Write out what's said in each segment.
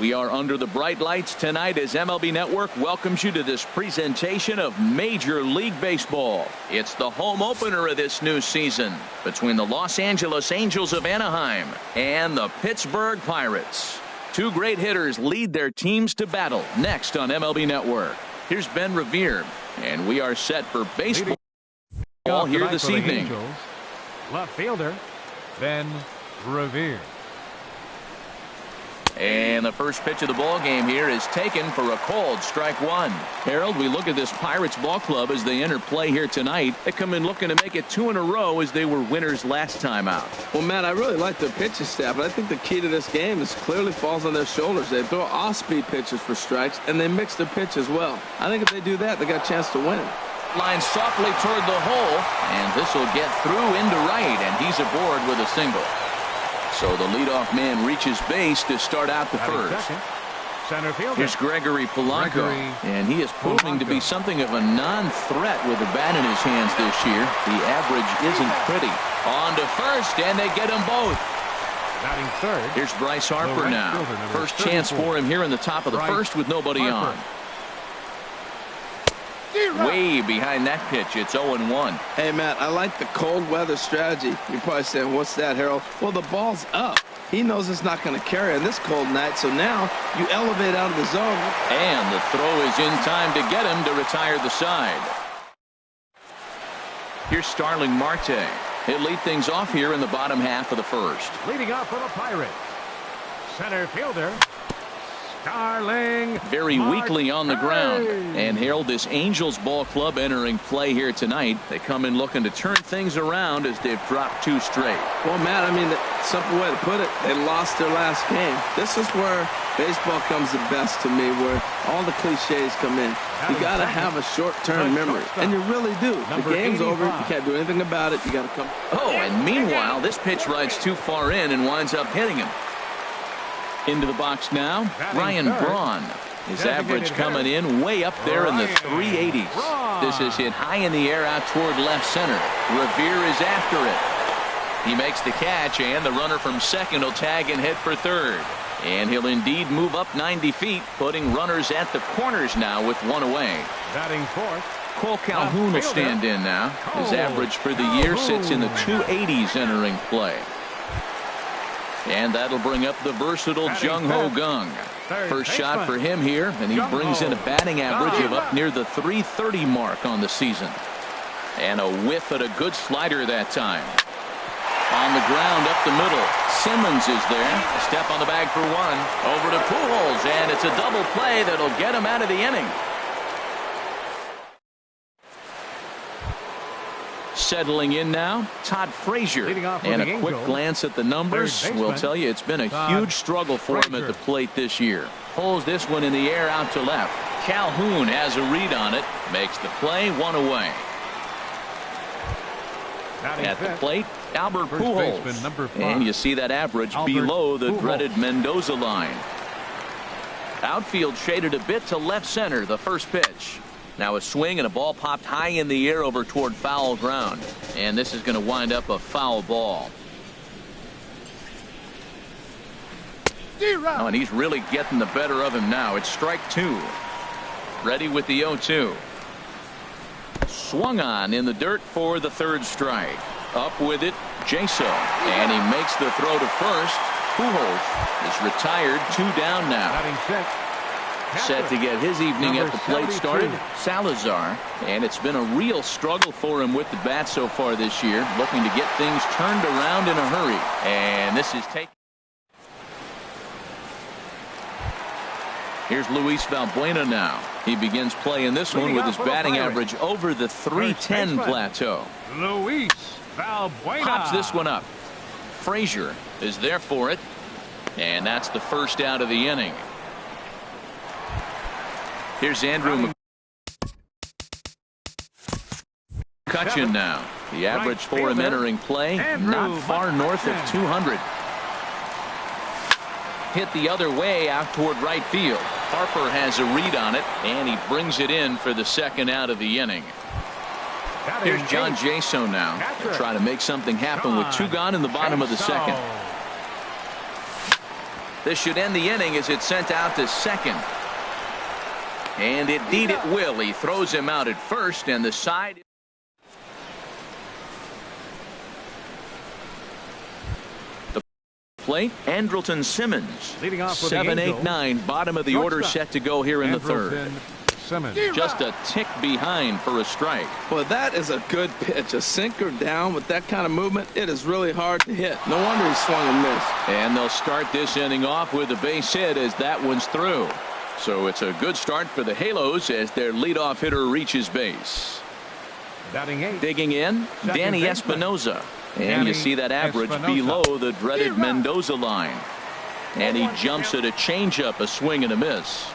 We are under the bright lights tonight as MLB Network welcomes you to this presentation of Major League Baseball. It's the home opener of this new season between the Los Angeles Angels of Anaheim and the Pittsburgh Pirates. Two great hitters lead their teams to battle next on MLB Network. Here's Ben Revere, and we are set for baseball here this evening. Angels, left fielder Ben Revere. And the first pitch of the ball game here is taken for a called strike one. Harold, we look at this Pirates ball club as they enter play here tonight. They come in looking to make it 2 in a row as they were winners last time out. Well, Matt, I really like their pitching staff, but I think the key to this game is clearly falls on their shoulders. They throw off-speed pitches for strikes, and they mix their pitch as well. I think if they do that, they got a chance to win. Line softly toward the hole, and this will get through into right, and he's aboard with a single. So the leadoff man reaches base to start out the first. Center fielder. Here's Gregory Polanco, and he is proving to be something of a non-threat with the bat in his hands this year. The average isn't pretty. On to first, and they get them both. Batting third. Here's Bryce Harper now. First chance for him here in the top of the first with nobody on. Way behind that pitch. It's 0-1. Hey, Matt, I like the cold weather strategy. You're probably saying, what's that, Harold? Well, the ball's up. He knows it's not going to carry on this cold night, so now you elevate out of the zone. And the throw is in time to get him to retire the side. Here's Starling Marte. He'll lead things off here in the bottom half of the first. Leading off for the Pirates, center fielder Starling very Marte. weakly on the ground. And Harold, this Angels ball club entering play here tonight. They come in looking to turn things around as they've dropped 2 straight. Well, Matt, I mean, the simple way to put it, they lost their last game. This is where baseball comes the best to me, where all the cliches come in. You got to have a short-term memory, and you really do. The game's over. You can't do anything about it. You got to come. Oh, and meanwhile, this pitch rides too far in and winds up hitting him. Into the box now, Ryan Braun. His average coming in way up there in the 380s. This is hit high in the air out toward left center. Revere is after it. He makes the catch, and the runner from second will tag and head for third. And he'll indeed move up 90 feet, putting runners at the corners now with 1 away. Batting fourth, Cole Calhoun will stand in now. His average for the year sits in the 280s entering play. And that'll bring up the versatile Jung Ho Kang. First shot for him here, and he brings in a batting average of up near the 330 mark on the season. And a whiff at a good slider that time. On the ground up the middle, Simmons is there. A step on the bag for 1. Over to Pujols, and it's a double play that'll get him out of the inning. Settling in now, Todd Frazier. And a quick glance at the numbers will tell you it's been a huge struggle for him at the plate this year. Pulls this one in the air out to left. Calhoun has a read on it. Makes the play, 1 away. At the plate, Albert Pujols. And you see that average below the dreaded Mendoza line. Outfield shaded a bit to left center, the first pitch. Now a swing and a ball popped high in the air over toward foul ground. And this is going to wind up a foul ball. Oh, and he's really getting the better of him now. It's strike 2. Ready with the 0-2. Swung on in the dirt for the third strike. Up with it, Jaso. And he makes the throw to first. Pujols is retired, 2 down now. Set to get his evening at the plate started, Salazar. And it's been a real struggle for him with the bat so far this year, looking to get things turned around in a hurry. And this is taken. Here's Luis Valbuena now. He begins play in this one with his batting average over the 310 plateau. Luis Valbuena pops this one up. Frazier is there for it. And that's the first out of the inning. Here's Andrew McCutchen now. The average for him entering play, not far north of 200. Hit the other way out toward right field. Harper has a read on it, and he brings it in for the second out of the inning. Here's John Jaso now. He'll try to make something happen with 2 gone in the bottom of the second. This should end the inning as it's sent out to second. And indeed it will. He throws him out at first, and the side. The plate, Andrelton Simmons. Leading off with 7, the 8, 9. Bottom of the order set to go here in the third. Simmons. Just a tick behind for a strike. Well, that is a good pitch. A sinker down with that kind of movement, it is really hard to hit. No wonder he swung and missed. And they'll start this inning off with a base hit as that one's through. So it's a good start for the Halos as their leadoff hitter reaches base. Batting 8. Digging in, Danny Espinosa. And you see that average below the dreaded Mendoza line. And he jumps at a changeup, a swing and a miss.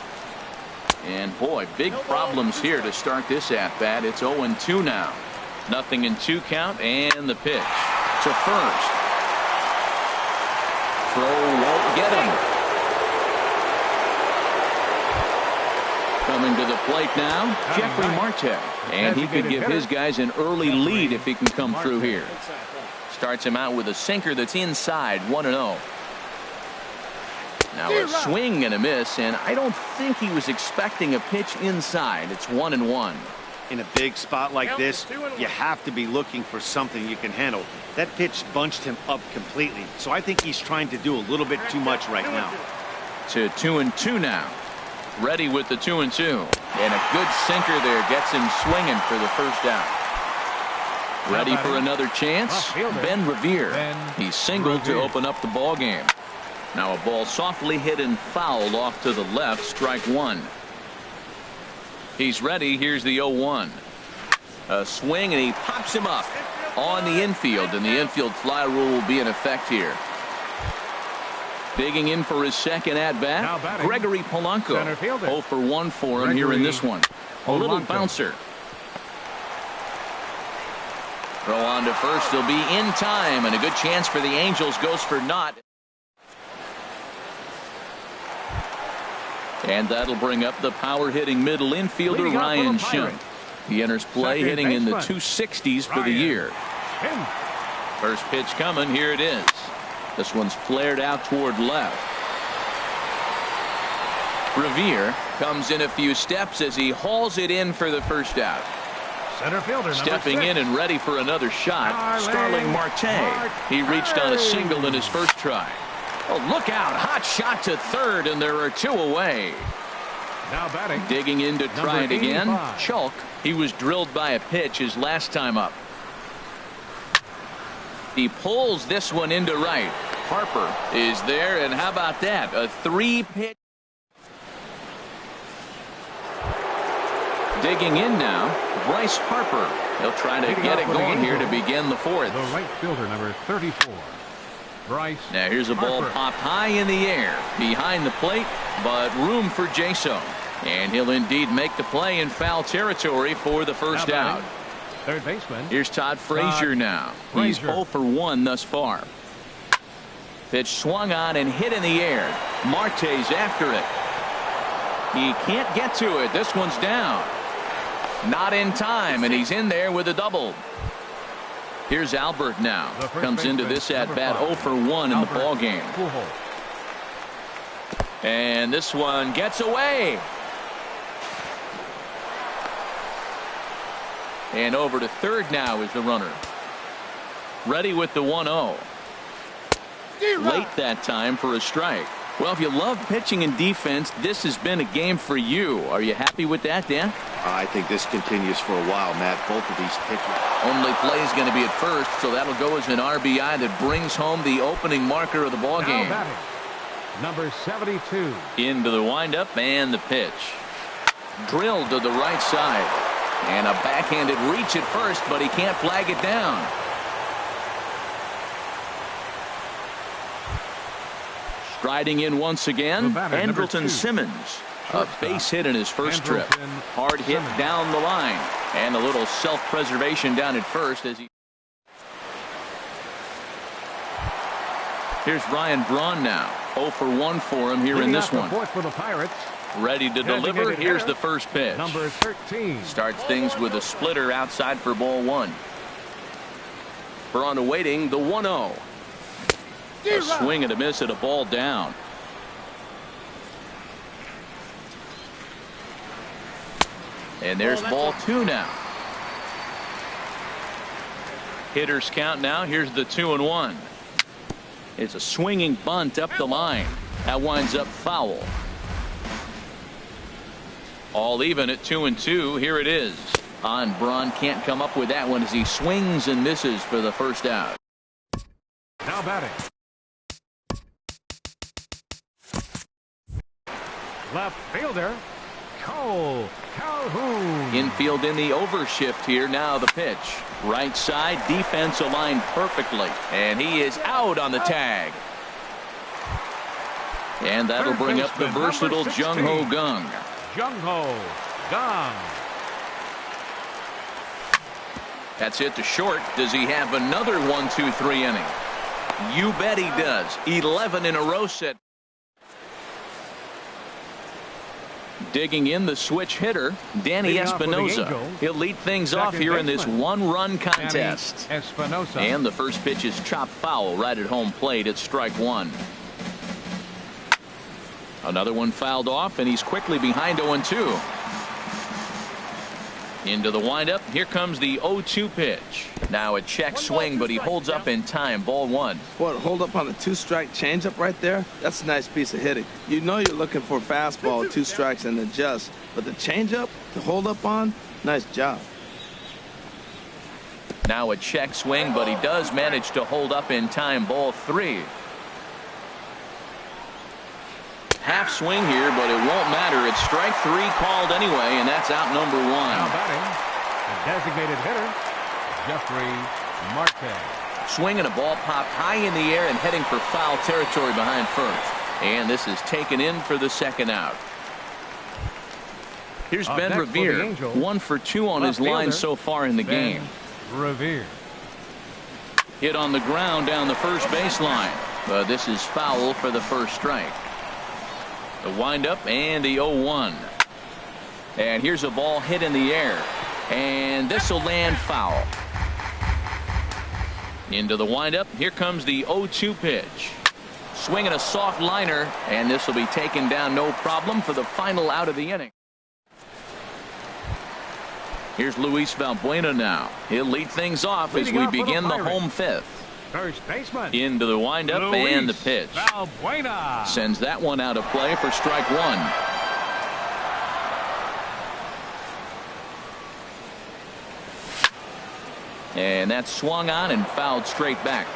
And boy, big problems here to start this at-bat. It's 0-2 now. Nothing in 2 count, and the pitch to first. Throw won't get him. Coming to the plate now, Jeffrey Marte. And he could give his guys an early lead if he can come through here. Starts him out with a sinker that's inside, 1-0. Now a swing and a miss, and I don't think he was expecting a pitch inside. It's 1-1. In a big spot like this, you have to be looking for something you can handle. That pitch bunched him up completely, so I think he's trying to do a little bit too much right now. To 2-2 now. Ready with the 2-2. And a good sinker there gets him swinging for the first out. Ready for another chance? Ben Revere. He singled to open up the ball game. Now a ball softly hit and fouled off to the left, strike 1. He's ready. Here's the 0-1. A swing, and he pops him up on the infield, and the infield fly rule will be in effect here. Digging in for his second at-bat, Gregory Polanco. 0 for 1 for him here in this one. A little bouncer. Throw on to first. He'll be in time, and a good chance for the Angels goes for naught. And that'll bring up the power-hitting middle infielder Ryan Schimpf. He enters play hitting in the 260s for the year. First pitch coming. Here it is. This one's flared out toward left. Revere comes in a few steps as he hauls it in for the first out. Center fielder stepping in and ready for another shot, Starling Marte. He reached on a single in his first try. Oh, look out. Hot shot to third, and there are 2 away. Now batting. Digging in to try it again. Chalk. He was drilled by a pitch his last time up. He pulls this one into right. Harper is there, and how about that? A 3-pitch. Digging in now, Bryce Harper. He'll try to get it going here to begin the fourth. The right fielder, number 34. Bryce now here's a ball popped high in the air behind the plate, but room for Jaso. And he'll indeed make the play in foul territory for the first out. Third baseman. Here's Todd Frazier now. He's 0 for 1 thus far. Pitch swung on and hit in the air. Marte's after it. He can't get to it. This one's down. Not in time, and he's in there with a double. Here's Albert now. Comes into this at-bat 0 for 1 in the ball game. And this one gets away. And over to third now is the runner. Ready with the 1-0. Late that time for a strike. Well, if you love pitching and defense, this has been a game for you. Are you happy with that, Dan? I think this continues for a while, Matt. Both of these pitchers. Only play is going to be at first, so that'll go as an RBI that brings home the opening marker of the ball game. Number 72. Into the windup and the pitch. Drilled to the right side. And a backhanded reach at first, but he can't flag it down. Striding in once again, Andrelton Simmons. A base hit in his first trip. Hard hit down the line. And a little self-preservation down at first as he... Here's Ryan Braun now. 0 for 1 for him here in this one. Fourth for the Pirates, Ready to deliver. Here's the first pitch. Number 13. Starts things with a splitter outside for ball one. For on to waiting, the 1-0. A swing and a miss at a ball down. And there's ball two now. Hitters count now. Here's the 2-1. It's a swinging bunt up the line. That winds up foul. All even at 2-2. Here it is. Braun can't come up with that one as he swings and misses for the first out. Now batting. Left fielder, Cole Calhoun. Infield in the overshift here. Now the pitch. Right side, defense aligned perfectly. And he is out on the tag. And that'll bring up the versatile Jung Ho Kang. Jung Ho Kang. That's it to short. Does he have another 1-2-3 inning? You bet he does. 11 in a row set. Digging in the switch hitter, Danny Espinosa. He'll lead things off here in this one-run contest. And the first pitch is chopped foul right at home plate at strike one. Another one fouled off, and he's quickly behind 0-2. Into the windup. Here comes the 0-2 pitch. Now a check swing, but he holds up in time. Ball one. What, hold up on a two-strike changeup right there? That's a nice piece of hitting. You know you're looking for a fastball, 2 strikes and adjust. But the changeup to hold up on, nice job. Now a check swing, but he does manage to hold up in time. Ball three. Half swing here, but it won't matter. It's strike three called anyway, and that's out number one. Now batting, the designated hitter, Jeffrey Marte. Swinging a ball popped high in the air and heading for foul territory behind first. And this is taken in for the second out. Here's Ben Revere, 1 for 2 on his line so far in the game. Revere. Hit on the ground down the first baseline. But this is foul for the first strike. The windup and the 0-1. And here's a ball hit in the air. And this will land foul. Into the windup. Here comes the 0-2 pitch. Swinging a soft liner. And this will be taken down no problem for the final out of the inning. Here's Luis Valbuena now. He'll lead things off as we begin the home fifth. First baseman. Into the windup and the pitch. Valbuena. Sends that one out of play for strike one. And that's swung on and fouled straight back.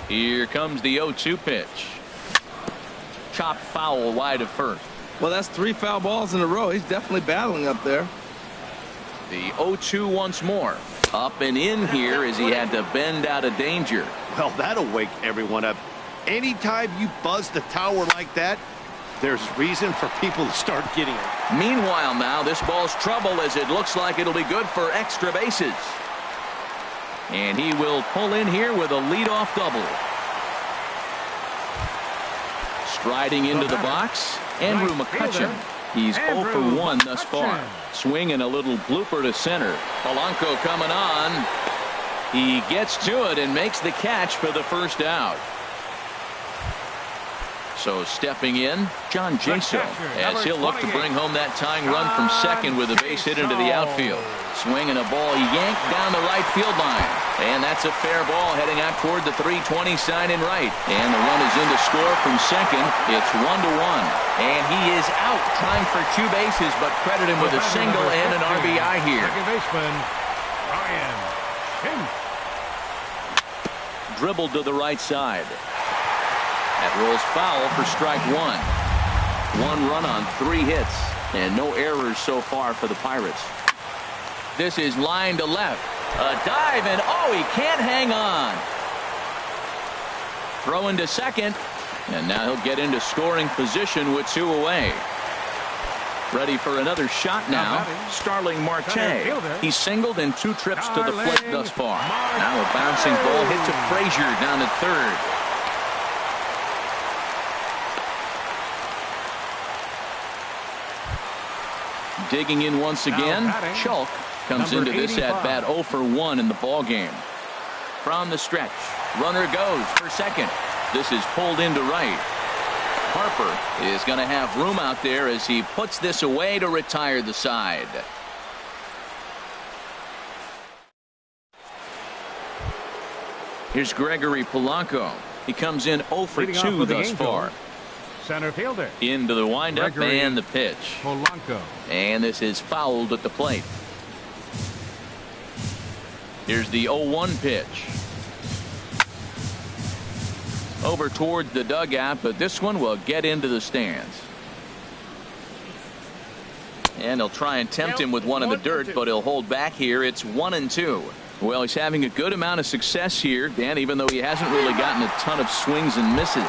Here comes the 0-2 pitch. Chopped foul wide of first. Well, that's 3 foul balls in a row. He's definitely battling up there. The 0-2 once more. Up and in here as he had to bend out of danger. Well, that'll wake everyone up. Anytime you buzz the tower like that, there's reason for people to start getting it. Meanwhile now, this ball's trouble as it looks like it'll be good for extra bases. And he will pull in here with a leadoff double. Striding into the box, Andrew McCutchen. He's 0 for 1 thus far. Swinging a little blooper to center. Polanco coming on. He gets to it and makes the catch for the first out. So stepping in, John Jaso, as he'll look to bring home that tying run from second with a base hit into the outfield. Swinging a ball yanked down the right field line. And that's a fair ball heading out toward the 320 sign in right. And the run is in to score from second. It's 1-1. And he is out trying for 2 bases, but credit him with a single and an RBI here. Second baseman, Ryan Schimpf. Dribbled to the right side. That rolls foul for strike one. 1 run on 3 hits. And no errors so far for the Pirates. This is line to left. A dive, and oh, he can't hang on. Throw into second. And now he'll get into scoring position with 2 away. Ready for another shot now. Starling Marte. He's singled in 2 trips to the plate thus far. Now a bouncing ball hit to Frazier down at third. Digging in once again, Chalk comes into this 85. at bat 0 for 1 in the ball game. From the stretch, runner goes for second. This is pulled into right. Harper is going to have room out there as he puts this away to retire the side. Here's Gregory Polanco. He comes in 0 for Leading off 2 with the thus Angels, far. Center fielder Into the windup Gregory and the pitch. Polanco. And this is fouled at the plate. Here's the 0-1 pitch. Over towards the dugout, but this one will get into the stands. And they'll try and tempt him with one in the dirt, but he'll hold back here. It's 1-2. Well, he's having a good amount of success here, Dan, even though he hasn't really gotten a ton of swings and misses.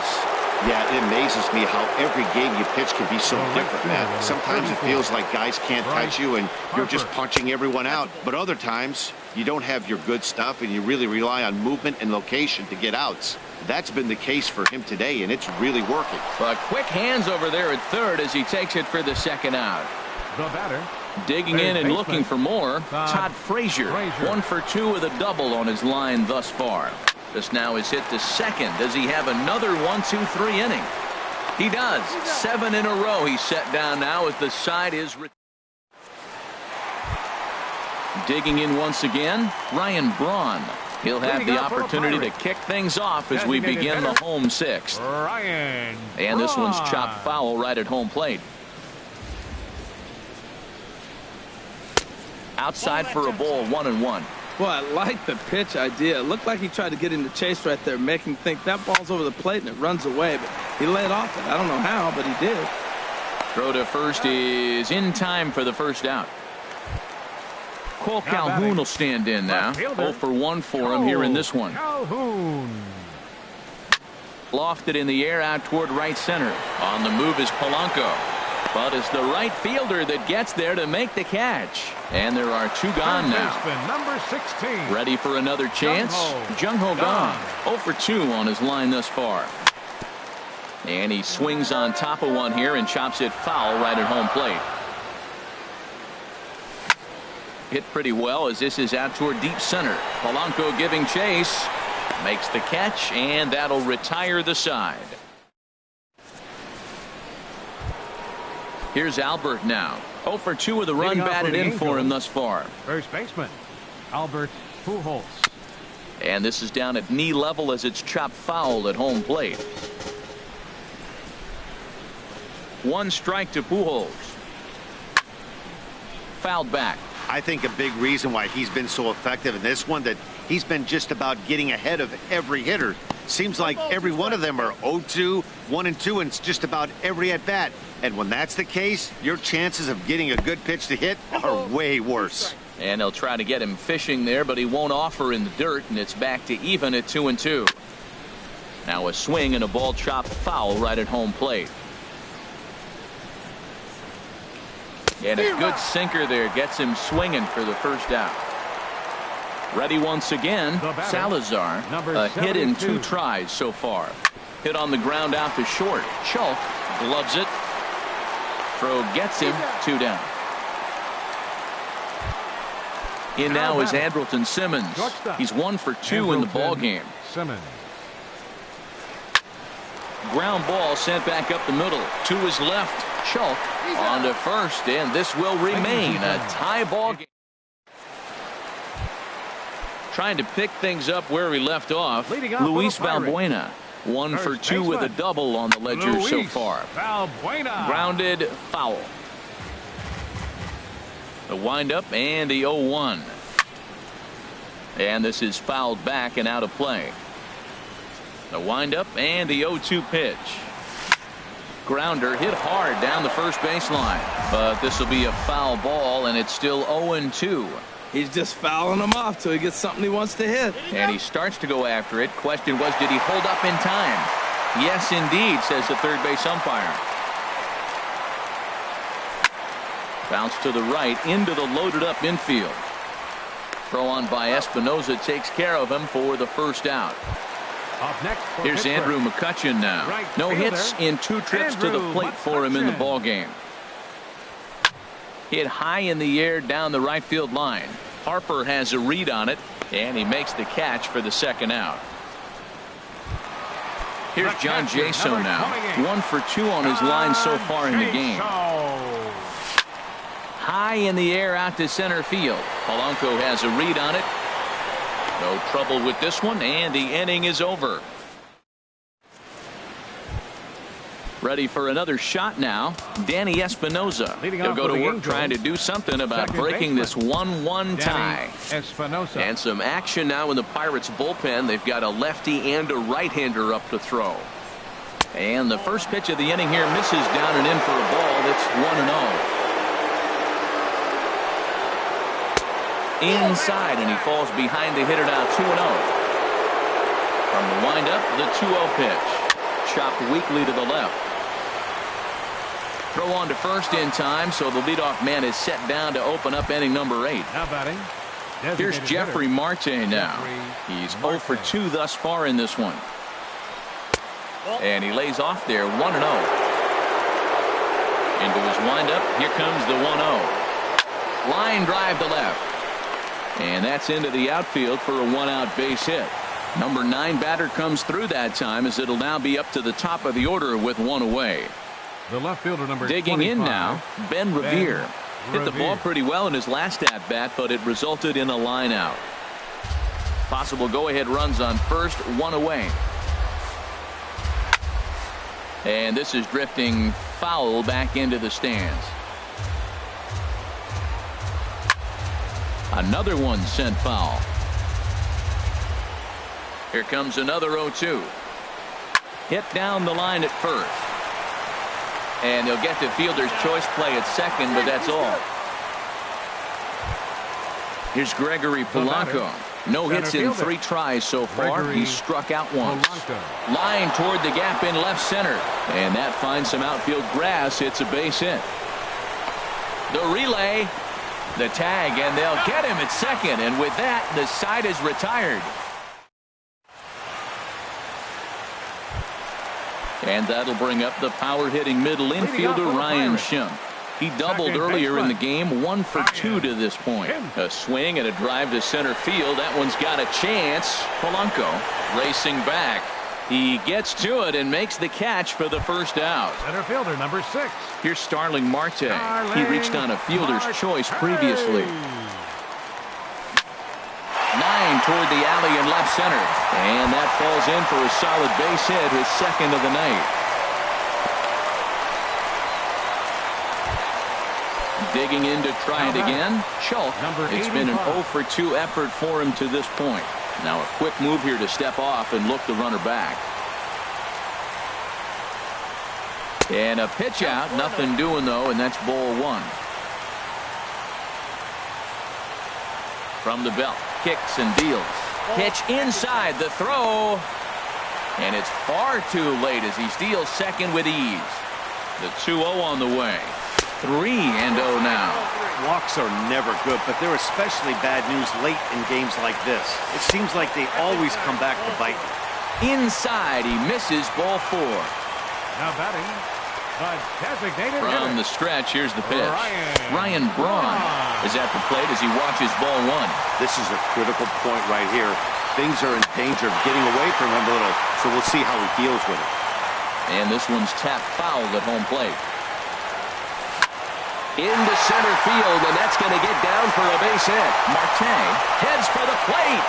Yeah, it amazes me how every game you pitch can be so different, man. Sometimes it feels like guys can't touch you and you're just punching everyone out. But other times, you don't have your good stuff and you really rely on movement and location to get outs. That's been the case for him today, and it's really working. But quick hands over there at third as he takes it for the second out. The batter. Digging in and looking for more, Todd Frazier. 1 for 2 with a double on his line thus far. This now is hit to second. Does he have another 1-2-3 inning? He does. 7 in a row he's set down now as the side is. Digging in once again, Ryan Braun. He'll have the opportunity to kick things off as we begin the home sixth. Ryan And this one's Braun. chopped foul right at home plate. Outside for a ball, 1-1. Well, I like the pitch idea. It looked like he tried to get in the chase right there, make him think that ball's over the plate and it runs away. But he laid off it. I don't know how, but he did. Throw to first is in time for the first out. Cole Calhoun will stand in now. 0 for 1 for him here in this one. Calhoun. Lofted in the air out toward right center. On the move is Polanco. But it's the right fielder that gets there to make the catch. And there are 2 gone now. Number 16. Ready for another chance? Jung Ho gone. 0 for 2 on his line thus far. And he swings on top of one here and chops it foul right at home plate. Hit pretty well as this is out toward deep center. Polanco giving chase. Makes the catch, and that'll retire the side. Here's Albert now. 0 for 2 with the run batted in for him thus far. First baseman, Albert Pujols. And this is down at knee level as it's chopped foul at home plate. 1 strike to Pujols. Fouled back. I think a big reason why he's been so effective in this one that he's been just about getting ahead of every hitter. Seems like every one of them are 0-2, 1-2, and it's just about every at bat. And when that's the case, your chances of getting a good pitch to hit are way worse. And they'll try to get him fishing there, but he won't offer in the dirt, and it's back to even at 2-2. Now a swing and a ball chopped foul right at home plate. And a good sinker there gets him swinging for the first out. Ready once again, Salazar. A hit in 2 tries so far. Hit on the ground out to short. Chalk gloves it. Throw gets him 2 down. In now is Andrelton Simmons. He's 1 for 2 in the ball game. Simmons. Ground ball sent back up the middle. To his left. Chalk on to first, and this will remain a tie ball game. Trying to pick things up where we left off. Luis Valbuena. 1 for 2 with a double on the ledger so far. Valbuena. Grounded foul. The windup and the 0-1. And this is fouled back and out of play. The windup and the 0-2 pitch. Grounder hit hard down the first baseline, but this will be a foul ball, and it's still 0-2. He's just fouling him off till he gets something he wants to hit. And he starts to go after it. Question was, did he hold up in time? Yes, indeed, says the third base umpire. Bounce to the right into the loaded up infield. Throw on by Espinoza takes care of him for the first out. Up next for Here's Pittsburgh. Andrew McCutchen now. No hits in 2 trips to the plate for him in the ball game. Hit high in the air down the right field line. Harper has a read on it, and he makes the catch for the second out. Here's John Jaso now. 1 for 2 on his line so far in the game. High in the air out to center field. Polanco has a read on it. No trouble with this one, and the inning is over. Ready for another shot now. Danny Espinosa. He'll go to work trying to do something about breaking this 1-1 tie. And some action now in the Pirates bullpen. They've got a lefty and a right-hander up to throw. And the first pitch of the inning here misses down and in for a ball. That's 1-0. Inside, and he falls behind the hitter now, 2-0. From the windup, the 2-0 pitch. Chopped weakly to the left. Throw on to first in time, so the leadoff man is set down to open up inning number 8. Now batting. Here's Jeffrey Marte now. He's 0 for 2 thus far in this one. And he lays off there, 1-0. Into his windup, here comes the 1-0. Line drive to left. And that's into the outfield for a 1-out base hit. Number 9 batter comes through that time, as it'll now be up to the top of the order with 1 away. The left fielder number digging 25, in now, Ben Revere. Hit the ball pretty well in his last at bat, but it resulted in a line out. Possible go-ahead runs on first, 1 away. And this is drifting foul back into the stands. Another one sent foul. Here comes another 0-2. Hit down the line at first. And they'll get the fielder's choice play at second, but that's all. Here's Gregory Polanco. No hits in 3 tries so far. He's struck out once. Line toward the gap in left center. And that finds some outfield grass. It's a base hit. The relay. The tag, and they'll get him at second. And with that, the side is retired. And that'll bring up the power-hitting middle infielder Ryan Schimpf. He doubled earlier in the game, 1 for 2 to this point. A swing and a drive to center field. That one's got a chance. Polanco racing back. He gets to it and makes the catch for the first out. Center fielder number 6. Here's Starling Marte. He reached on a fielder's choice previously. 9 toward the alley in left center. And that falls in for a solid base hit, his second of the night. Digging in to try it again. Schulk. It's been an 0 for 2 effort for him to this point. Now a quick move here to step off and look the runner back. And a pitch out. Nothing doing though, and that's ball 1. From the belt. Kicks and deals. Pitch inside the throw. And it's far too late as he steals second with ease. The 2-0 on the way. 3-0 now. Walks are never good, but they're especially bad news late in games like this. It seems like they always come back to bite. Inside, he misses ball 4. Now batting. Designated from the stretch. Here's the pitch. Ryan Braun is at the plate as he watches ball 1. This is a critical point right here. Things are in danger of getting away from him a little, so we'll see how he deals with it. And this one's tapped foul at home plate. Into center field, and that's going to get down for a base hit. Marte heads for the plate.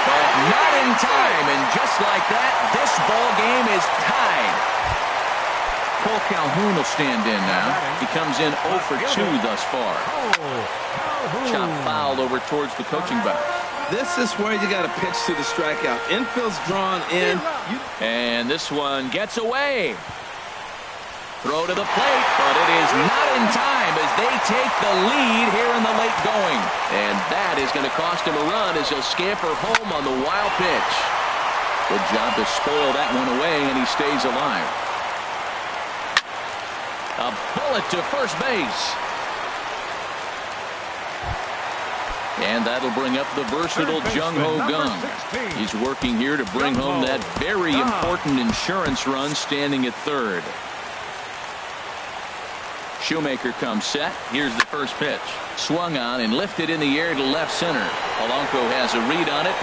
But not in time, and just like that, this ball game is tied. Cole Calhoun will stand in now. He comes in 0 for 2 thus far. Chop foul over towards the coaching box. This is where you got to pitch to the strikeout. Infield's drawn in. And this one gets away. Throw to the plate, but it is not in time as they take the lead here in the late going. And that is going to cost him a run as he'll scamper home on the wild pitch. Good job to spoil that one away, and he stays alive. A bullet to first base. And that'll bring up the versatile Jung-Ho Kang. He's working here to bring home that very important insurance run, standing at third. Shoemaker comes set. Here's the first pitch. Swung on and lifted in the air to left center. Polanco has a read on it.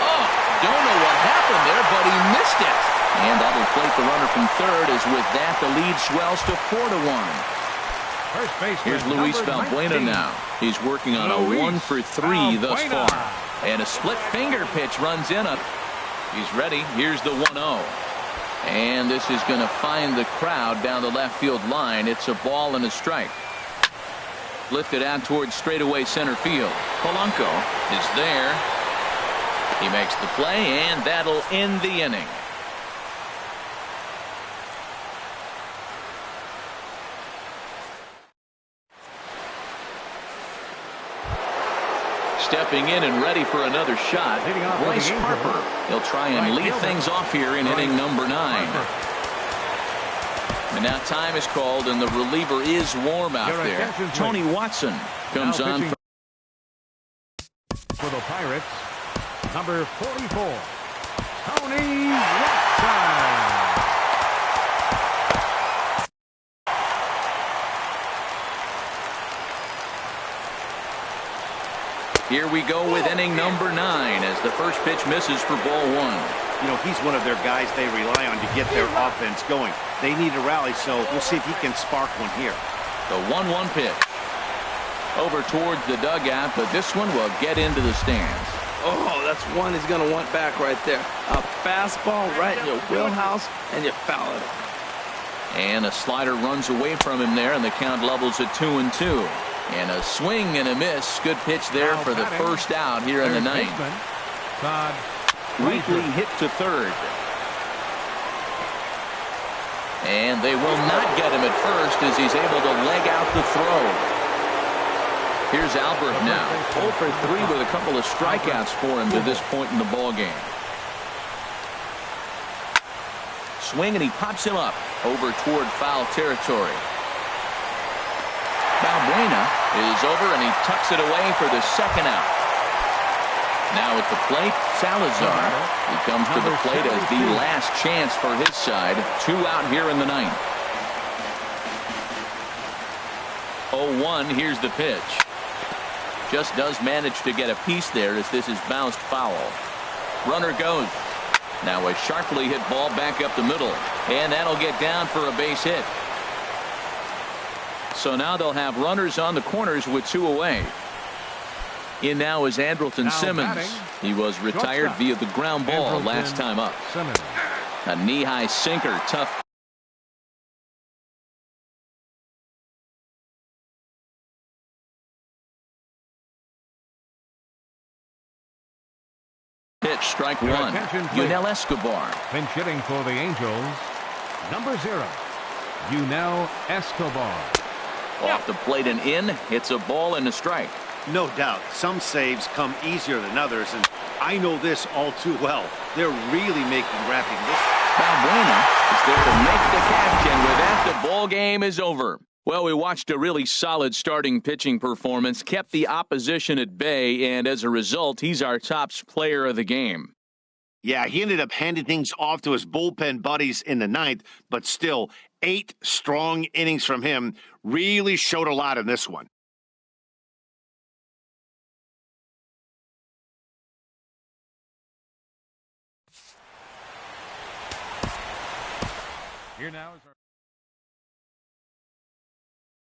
Oh, don't know what happened there, but he missed it. And that'll plate the runner from third, as with that the lead swells to 4-1. Here's Luis Valbuena now. He's working on a 1-for-3 thus far. And a split finger pitch runs in up. He's ready. Here's the 1-0. And this is going to find the crowd down the left field line. It's a ball and a strike. Lifted out towards straightaway center field. Polanco is there. He makes the play, and that'll end the inning. Stepping in and ready for another shot, Bryce Harper. He'll try and lead things off here in inning number 9. And now time is called, and the reliever is warm out there. Tony Watson comes on for the Pirates. Number 44, Tony Watson. Here we go with inning number 9 as the first pitch misses for ball 1. You know, he's one of their guys they rely on to get their offense going. They need a rally, so we'll see if he can spark one here. The 1-1 pitch. Over towards the dugout, but this one will get into the stands. Oh, that's one he's going to want back right there. A fastball right in your wheelhouse, and you foul it. And a slider runs away from him there, and the count levels at 2-2. And a swing and a miss. Good pitch there for the first out here in the 9th. Wheatley hit to third. And they will not get him at first as he's able to leg out the throw. Here's Albert now. 0 for 3 with a couple of strikeouts for him to this point in the ballgame. Swing, and he pops him up over toward foul territory. Valbuena is over, and he tucks it away for the second out. Now at the plate, Salazar. He comes to the plate as the last chance for his side. 2 out here in the 9th. 0-1. Here's the pitch. Just does manage to get a piece there as this is bounced foul. Runner goes. Now a sharply hit ball back up the middle, and that'll get down for a base hit. So now they'll have runners on the corners with 2 away. In now is Andrelton Simmons. He was retired via the ground ball last time up. A knee-high sinker, tough. Pitch, strike 1. Yunel Escobar. Pinch hitting for the Angels. Number 0, Yunel Escobar. Off the plate and in. It's a ball and a strike. No doubt. Some saves come easier than others, and I know this all too well. They're really making wrapping this. Valbuena is there to make the catch, and with that, the ball game is over. Well, we watched a really solid starting pitching performance, kept the opposition at bay, and as a result, he's our top player of the game. Yeah, he ended up handing things off to his bullpen buddies in the 9th, but still, 8 strong innings from him really showed a lot in this one. Here now is our